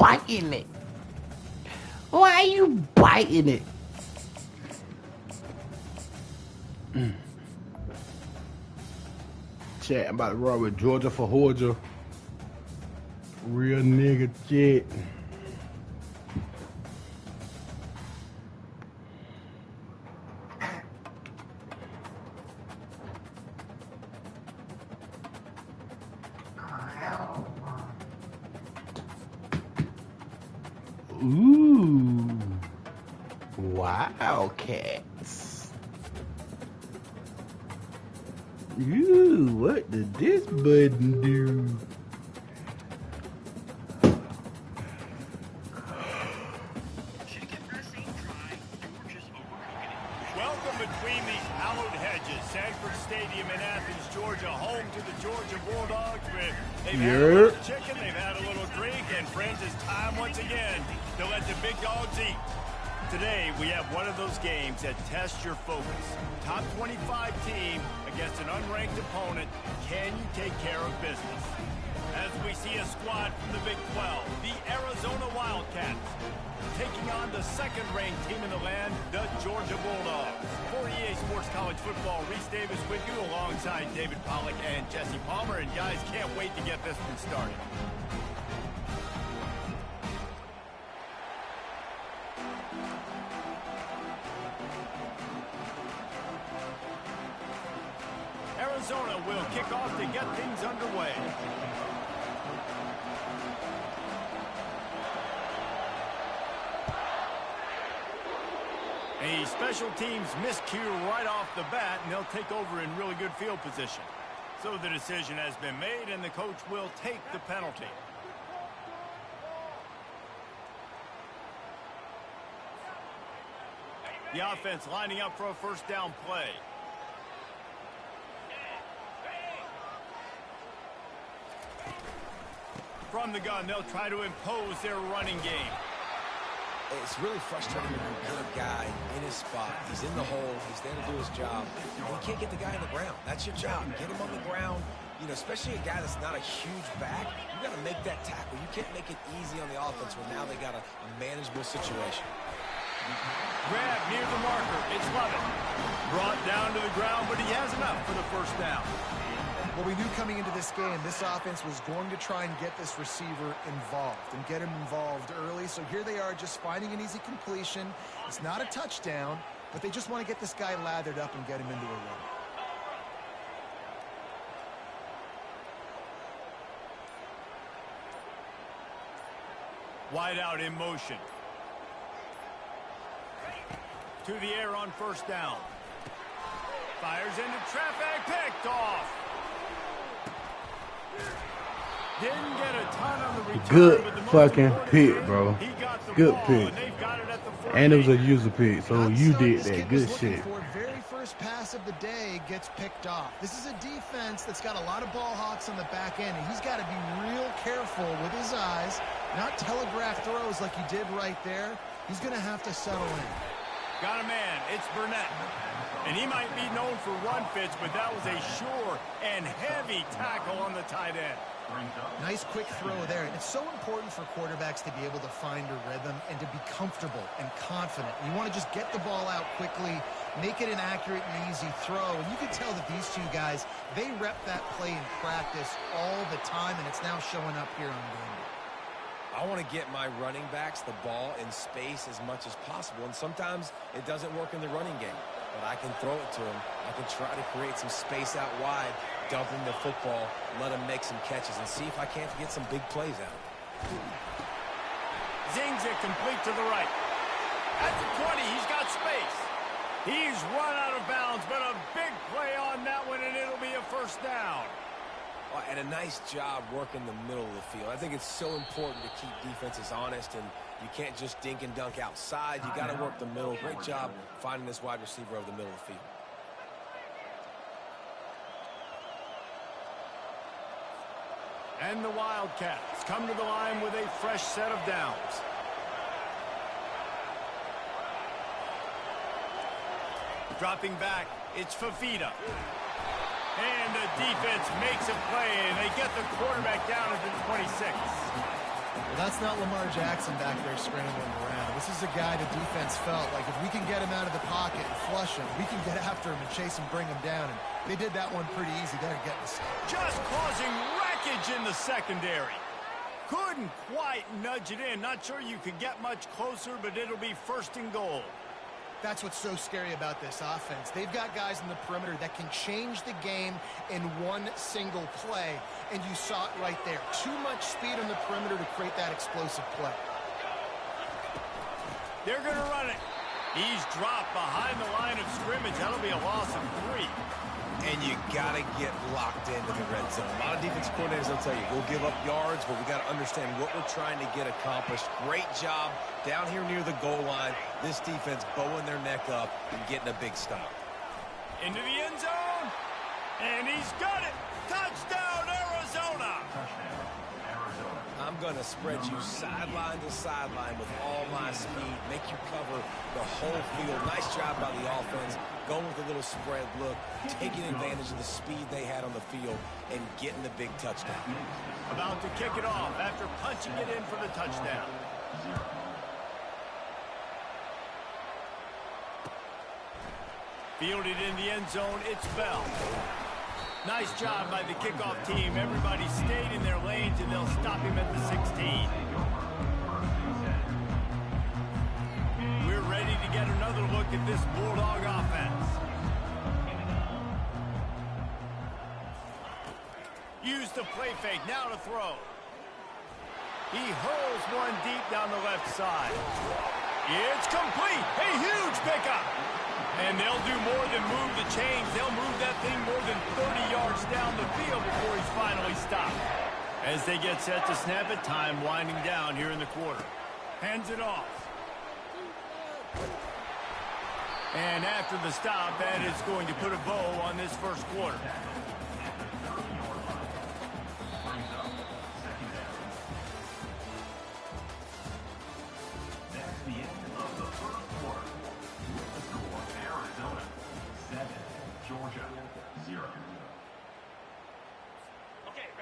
biting it? Why are you biting it? Chat, I'm about to run with Georgia for Georgia. Real nigga shit. Ooh. Wildcats. Ooh, what did this button do? Welcome between these hallowed hedges. Sanford Stadium in Athens, Georgia, home to the Georgia Bulldogs. They've had a little chicken, they've had a little drink, and friends, it's time once again to let the big dogs eat. Today, we have one of those games that tests your focus. Top 25 team against an unranked opponent. Can you take care of business? As we see a squad from the Big 12, the Arizona Wildcats, taking on the second-ranked team in the land, the Georgia Bulldogs. For EA Sports College Football, Reese Davis with you alongside David Pollack and Jesse Palmer. And guys, can't wait to get this one started. Arizona will kick off to get things underway. A special teams miscue right off the bat, and they'll take over in really good field position. So the decision has been made, and the coach will take the penalty. The offense lining up for a first down play. From the gun, they'll try to impose their running game. It's really frustrating when you put a guy in his spot. He's in the hole. He's there to do his job. And you can't get the guy on the ground. That's your job. Get him on the ground. You know, especially a guy that's not a huge back. You got to make that tackle. You can't make it easy on the offense when now they got a manageable situation. Grab near the marker. It's Lovett. Brought down to the ground, but he has enough for the first down. Well, we knew coming into this game, this offense was going to try and get this receiver involved and get him involved early. So here they are just finding an easy completion. It's not a touchdown, but they just want to get this guy lathered up and get him into a run. Wide out in motion. To the air on first down. Fires into traffic, picked off. Didn't get a ton on the return. Good fucking pick, bro. Good pick. And it was a user pick, so you did that. Good shit. Very first pass of the day gets picked off. This is a defense that's got a lot of ball hawks on the back end, and he's got to be real careful with his eyes, not telegraph throws like he did right there. He's going to have to settle in. Got a man. It's Burnett. And he might be known for run fits, but that was a sure and heavy tackle on the tight end. Nice quick throw there. And it's so important for quarterbacks to be able to find a rhythm and to be comfortable and confident. You want to just get the ball out quickly, make it an accurate and easy throw. And you can tell that these two guys, they rep that play in practice all the time, and it's now showing up here on game day. I want to get my running backs the ball in space as much as possible. And sometimes it doesn't work in the running game. But I can throw it to him. I can try to create some space out wide, dump him the football, let him make some catches, and see if I can't get some big plays out of him. Zings it complete to the right. At the 20, he's got space. He's run out of bounds, but a big play on that one, and it'll be a first down. And a nice job working the middle of the field. I think it's so important to keep defenses honest, and you can't just dink and dunk outside. You got to work the middle. Great job finding this wide receiver over the middle of the field. And the Wildcats come to the line with a fresh set of downs. Dropping back, it's Fafita. And the defense makes a play, and they get the quarterback down at the 26. Well, that's not Lamar Jackson back there scrambling around. This is a guy the defense felt like if we can get him out of the pocket and flush him, we can get after him and chase him, bring him down. And they did that one pretty easy. They're getting the stop. Just causing wreckage in the secondary. Couldn't quite nudge it in. Not sure you could get much closer, but it'll be 1st and goal. That's what's so scary about this offense. They've got guys in the perimeter that can change the game in one single play, and you saw it right there. Too much speed on the perimeter to create that explosive play. They're going to run it. He's dropped behind the line of scrimmage. That'll be a loss of 3. And you got to get locked into the red zone. A lot of defense coordinators will tell you, we'll give up yards, but we got to understand what we're trying to get accomplished. Great job down here near the goal line. This defense bowing their neck up and getting a big stop. Into the end zone. And he's got it. Touchdown, Arizona. I'm going to spread you sideline to sideline with all my speed, make you cover the whole field. Nice job by the offense, going with a little spread look, taking advantage of the speed they had on the field, and getting the big touchdown. About to kick it off after punching it in for the touchdown. Fielded in the end zone, it's Bell. Nice job by the kickoff team. Everybody stayed in their lanes, and they'll stop him at the 16. We're ready to get another look at this Bulldog offense. Use the play fake, now to throw. He hurls one deep down the left side. It's complete. A huge pickup. And they'll do more than move the chains. They'll move that thing more than 30 yards down the field before he's finally stopped. As they get set to snap it, time winding down here in the quarter. Hands it off. And after the stop, that is going to put a bow on this first quarter.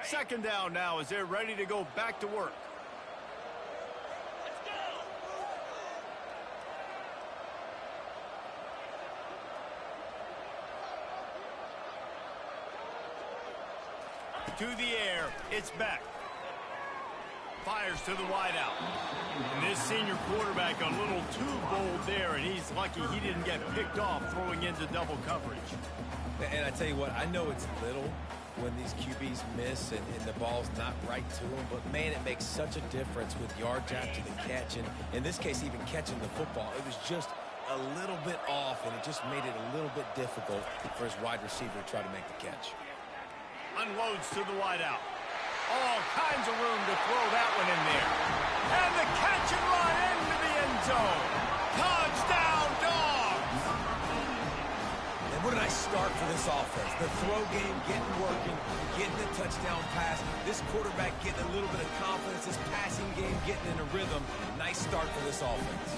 Second down now as they're ready to go back to work. Let's go. To the air, it's back. Fires to the wideout. And this senior quarterback a little too bold there, and he's lucky he didn't get picked off throwing into double coverage. And I tell you what, I know it's little when these QBs miss and the ball's not right to them, but man, it makes such a difference with yards after the catch, and in this case, even catching the football. It was just a little bit off, and it just made it a little bit difficult for his wide receiver to try to make the catch. Unloads to the wideout. All kinds of room to throw that one in there. And the catch and run into the end zone. Touchdown, Dogs! And what a nice start for this offense. The throw game getting working, getting the touchdown pass. This quarterback getting a little bit of confidence. This passing game getting in a rhythm. Nice start for this offense.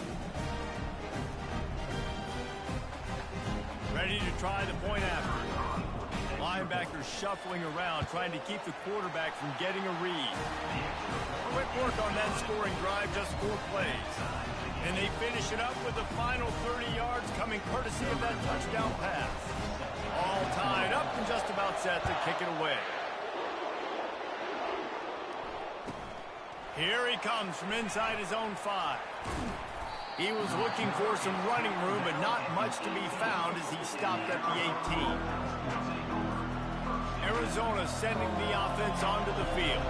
Ready to try the point after. Linebackers shuffling around, trying to keep the quarterback from getting a read. Quick work on that scoring drive, just 4 plays. And they finish it up with the final 30 yards coming courtesy of that touchdown pass. All tied up and just about set to kick it away. Here he comes from inside his own 5. He was looking for some running room, but not much to be found as he stopped at the 18. Arizona sending the offense onto the field.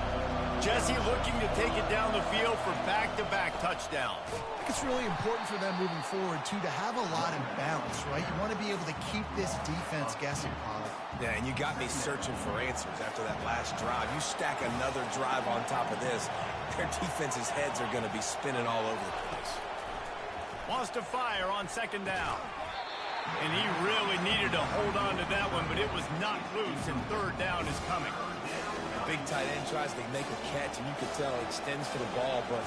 Jesse looking to take it down the field for back-to-back touchdowns. I think it's really important for them moving forward, too, to have a lot in balance, right? You want to be able to keep this defense guessing, Pollard. Yeah, and you got me searching for answers after that last drive. You stack another drive on top of this, their defense's heads are going to be spinning all over the place. Wants to fire on second down. And he really needed to hold on to that one, but it was knocked loose, and third down is coming. Big tight end tries to make a catch, and you could tell he extends for the ball, but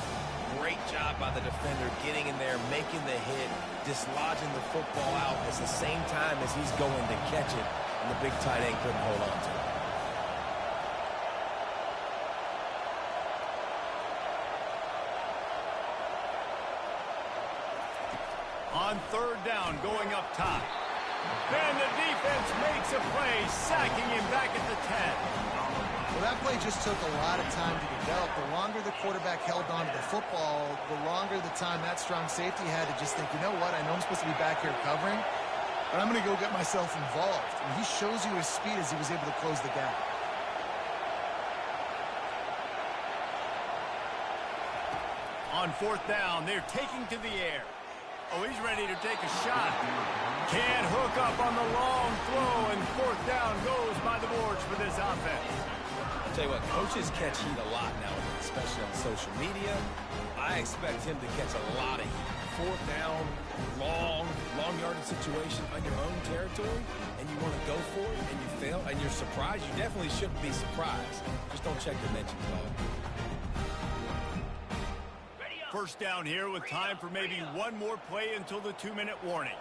great job by the defender getting in there, making the hit, dislodging the football out at the same time as he's going to catch it, and the big tight end couldn't hold on to it. On third down, going up top. And the defense makes a play, sacking him back at the 10. Well, that play just took a lot of time to develop. The longer the quarterback held on to the football, the longer the time that strong safety had to just think, you know what, I know I'm supposed to be back here covering, but I'm going to go get myself involved. And he shows you his speed as he was able to close the gap. On fourth down, they're taking to the air. Oh, he's ready to take a shot. Can't hook up on the long throw, and fourth down goes by the boards for this offense. I'll tell you what, coaches catch heat a lot now, especially on social media. I expect him to catch a lot of heat. Fourth down, long yardage situation on your own territory, and you want to go for it, and you fail, and you're surprised. You definitely shouldn't be surprised. Just don't check the mentions, dog. First down here with time for maybe one more play until the 2-minute warning.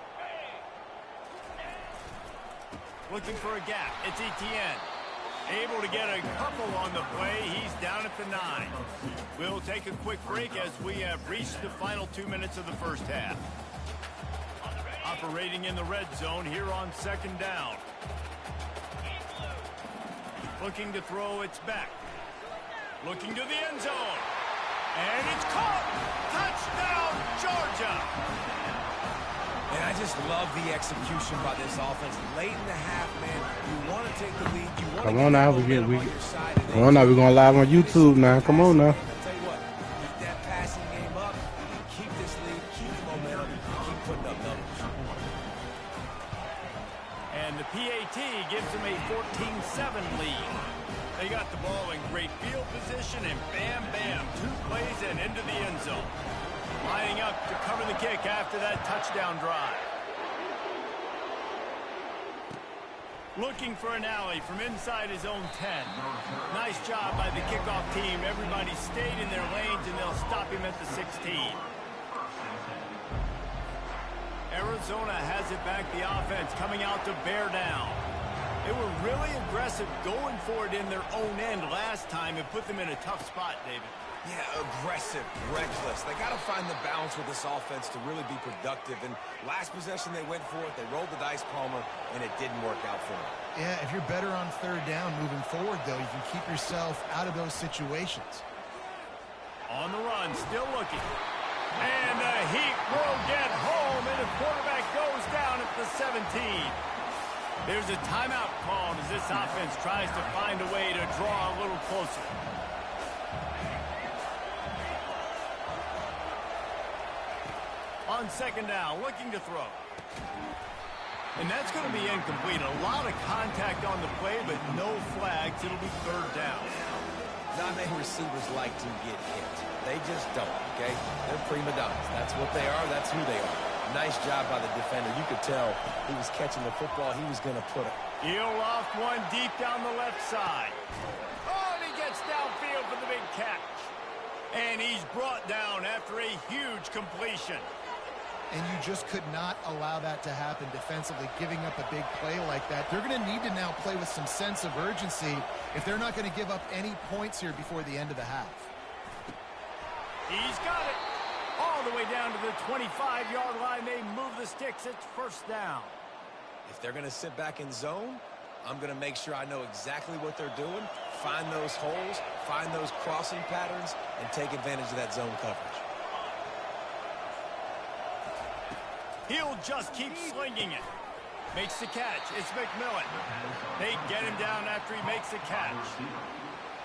Looking for a gap. It's Etienne. Able to get a couple on the play. He's down at the 9. We'll take a quick break as we have reached the final 2 minutes of the first half. Operating in the red zone here on second down. Looking to throw, it's back. Looking to the end zone. And it's caught! Touchdown, Georgia! And I just love the execution by this offense. Late in the half, man, you want to take the lead. You want Come to on now, come on now, we're going live on YouTube now. Come on now. I'll tell you what, keep that passing game up, keep this lead, keep the momentum, keep putting up numbers. And the PAT gives them a 14-7 lead. They got the ball in great field position, and bam, bam, 2 plays and into the end zone. Lining up to cover the kick after that touchdown drive. Looking for an alley from inside his own 10. Nice job by the kickoff team. Everybody stayed in their lanes, and they'll stop him at the 16. Arizona has it back, the offense coming out to bear down. They were really aggressive going for it in their own end last time and put them in a tough spot, David. Yeah, aggressive, reckless. They got to find the balance with this offense to really be productive. And last possession they went for it. They rolled the dice, Palmer, and it didn't work out for them. Yeah, if you're better on third down moving forward, though, you can keep yourself out of those situations. On the run, still looking. And the heat will get home, and the quarterback goes down at the 17. There's a timeout called as this offense tries to find a way to draw a little closer. On second down, looking to throw. And that's going to be incomplete. A lot of contact on the play, but no flags. It'll be third down. Not many receivers like to get hit. They just don't, okay? They're prima donnas. That's what they are. That's who they are. Nice job by the defender. You could tell he was catching the football. He was going to put it. He'll loft one deep down the left side. Oh, and he gets downfield for the big catch. And he's brought down after a huge completion. And you just could not allow that to happen defensively, giving up a big play like that. They're going to need to now play with some sense of urgency if they're not going to give up any points here before the end of the half. He's got it. All the way down to the 25-yard line. They move the sticks. It's first down. If they're going to sit back in zone, I'm going to make sure I know exactly what they're doing, find those holes, find those crossing patterns, and take advantage of that zone coverage. He'll just keep slinging it. Makes the catch. It's McMillan. They get him down after he makes the catch.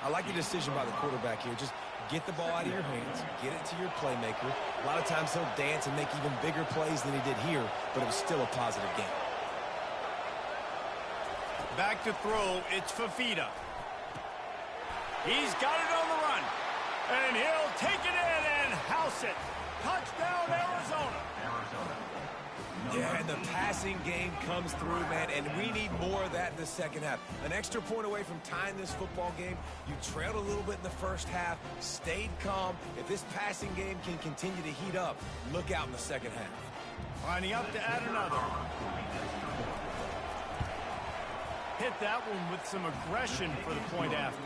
I like the decision by the quarterback here. Just get the ball out of your hands, get it to your playmaker. A lot of times he'll dance and make even bigger plays than he did here, but it was still a positive game. Back to throw, it's Fafita. He's got it on the run. And he'll take it in and house it. Touchdown, Arizona. Yeah, and the passing game comes through, man, and we need more of that in the second half. An extra point away from tying this football game. You trailed a little bit in the first half, stayed calm. If this passing game can continue to heat up, look out in the second half. Lining up to add another. Hit that one with some aggression for the point after.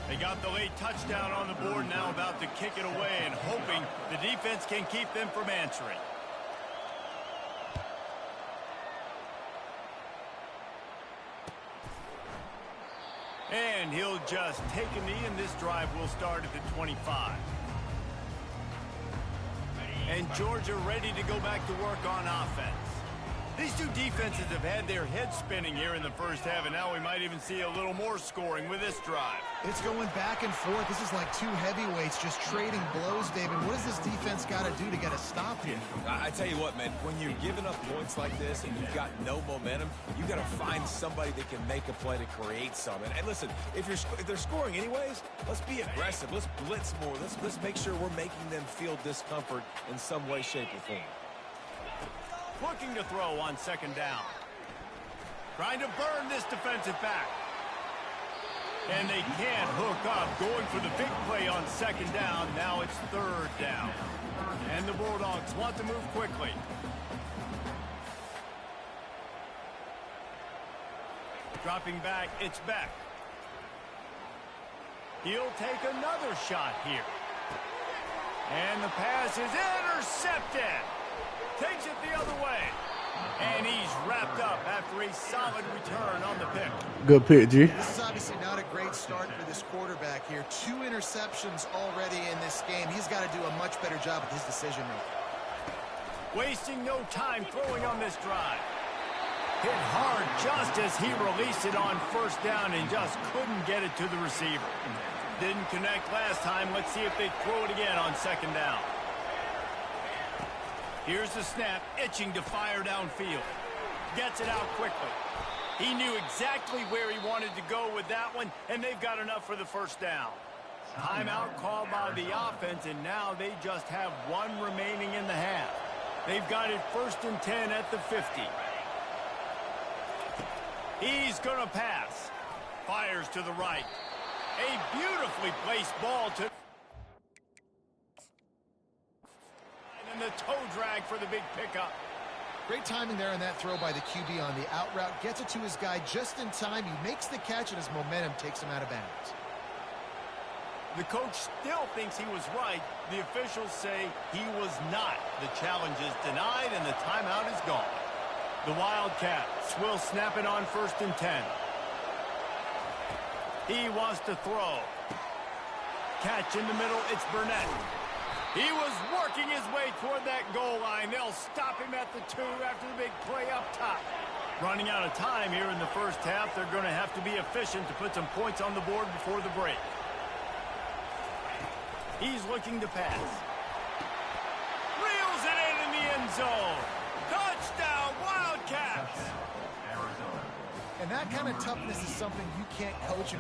They got the late touchdown on the board, now about to kick it away and hoping the defense can keep them from answering. And he'll just take a knee, and this drive will start at the 25. And Georgia ready to go back to work on offense. These two defenses have had their heads spinning here in the first half, and now we might even see a little more scoring with this drive. It's going back and forth. This is like two heavyweights just trading blows, David. What does this defense got to do to get a stop here? I tell you what, man, when you're giving up points like this and you've got no momentum, you got to find somebody that can make a play to create some. And listen, if they're scoring anyways, let's be aggressive. Let's blitz more. Let's make sure we're making them feel discomfort in some way, shape, or form. Looking to throw on second down. Trying to burn this defensive back. And they can't hook up. Going for the big play on second down. Now it's third down. And the Bulldogs want to move quickly. Dropping back, it's Beck. He'll take another shot here. And the pass is intercepted. Takes it the other way. And he's wrapped up after a solid return on the pick. Good pick, G. This is obviously not a great start for this quarterback here. 2 interceptions already in this game. He's got to do a much better job with his decision-making. Wasting no time throwing on this drive. Hit hard just as he released it on first down and just couldn't get it to the receiver. Didn't connect last time. Let's see if they throw it again on second down. Here's the snap, itching to fire downfield. Gets it out quickly. He knew exactly where he wanted to go with that one, and they've got enough for the first down. Timeout called by the offense, and now they just have 1 remaining in the half. They've got it 1st and 10 at the 50. He's going to pass. Fires to the right. A beautifully placed ball to... And the toe drag for the big pickup. Great timing there on that throw by the QB on the out route. Gets it to his guy just in time. He makes the catch, and his momentum takes him out of bounds. The coach still thinks he was right. The officials say he was not. The challenge is denied, and the timeout is gone. The Wildcats will snap it on 1st and 10. He wants to throw. Catch in the middle, it's Burnett. He was working his way toward that goal line. They'll stop him at the 2 after the big play up top. Running out of time here in the first half. They're going to have to be efficient to put some points on the board before the break. He's looking to pass. Reels it in the end zone. Touchdown, Wildcats! And that kind of toughness is something you can't coach and